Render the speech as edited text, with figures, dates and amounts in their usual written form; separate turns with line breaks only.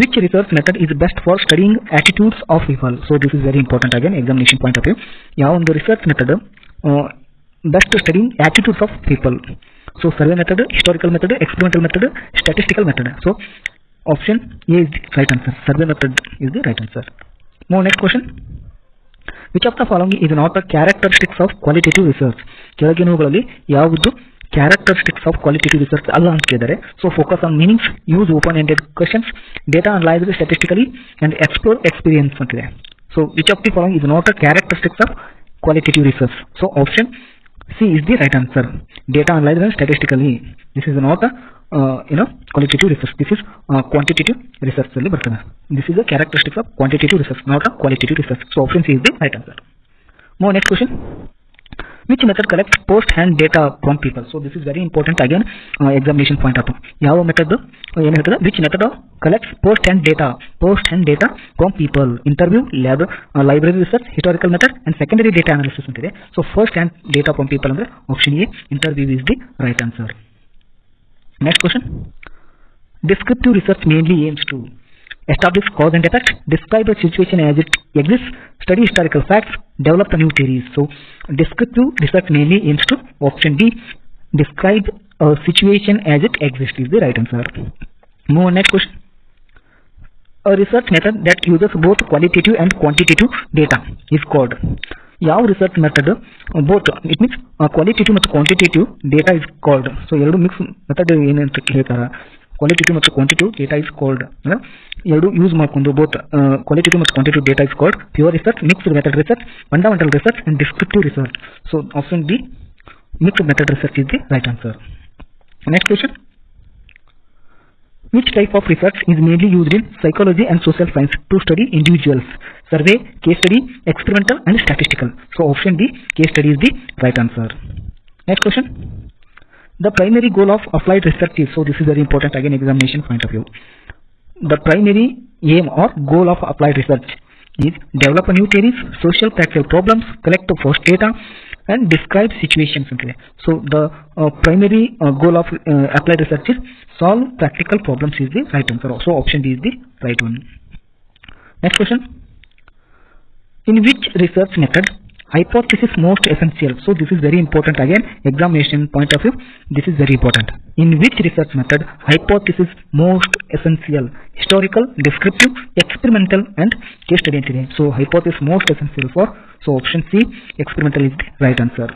Which research method is best for studying attitudes of people? So this is very important again examination point of view. ಯಾವ ಒಂದು research method best studying attitudes of people? So survey method, historical method, experimental method, statistical method. So option A is the right answer. Survey method is the right answer. Now next question. Which of the following is not a characteristics of qualitative research? ಕೆಳಗಿನವುಗಳಲ್ಲಿ ಯಾವುದು characteristics of qualitative research ಅಲ್ಲ ಅಂತ ಕೇಳಿದರೆ. So focus on meanings, use open-ended questions, data analyze statistically and explore experience ಅಂತಿದೆ. So which of the following is not a characteristics of qualitative research? So option C is the right answer. Data analyze and statistically. This is not a qualitative research. This is quantitative research ಅಲ್ಲಿ ಬರ್ತದೆ. This is the characteristics of quantitative research, not a qualitative research. So option C is the right answer. Now next question. Which method collects post-hand data from people? So this is very important again examination point of view. ಯಾವ method ಏನು ಹೇಳ್ತದೆ? Which method collects post-hand data from people? Interview, lab, library research, historical method and secondary data analysis ಅಂತಿದೆ. So first-hand data from people ಅಂದ್ರೆ option A, interview is the right answer. Next question. Descriptive research mainly aims to establish cause and effect, describe a situation as it exists, study historical facts, develop new theories. So descriptive research mainly aims to option D, describe a situation as it exists is the right answer. Move on next question. A research method that uses both qualitative and quantitative data is called. ಯಾವ research method both it means qualitative ಮತ್ತು quantitative data is called. So ಎರಡು mix method ಏನಂತ ಹೇಳ್ತಾರೆ, qualitative ಮತ್ತು quantitative data is called. ಎರಡು use ಮಾಡ್ಕೊಂಡು both qualitative ಮತ್ತು quantitative data is called pure research, mixed method research, fundamental research and descriptive research. So option D, mixed method research is the right answer. Next question. Which type of research is mainly used in psychology and social science to study individuals? Survey, case study, experimental and statistical. So option D, case study is the right answer. Next question. The primary goal of applied research is, so this is very important again examination point of view. The primary aim or goal of applied research is develop new theories, social practical problems, collect first data and describe situations. So the primary goal of applied research is solve practical problems is the right answer. So option D is the right one. Next question. In which research method hypothesis most essential? So this is very important again examination point of view. This is very important. In which research method hypothesis most essential? Historical, descriptive, experimental and case study. So hypothesis most essential for, so option C, experimental is the right answer.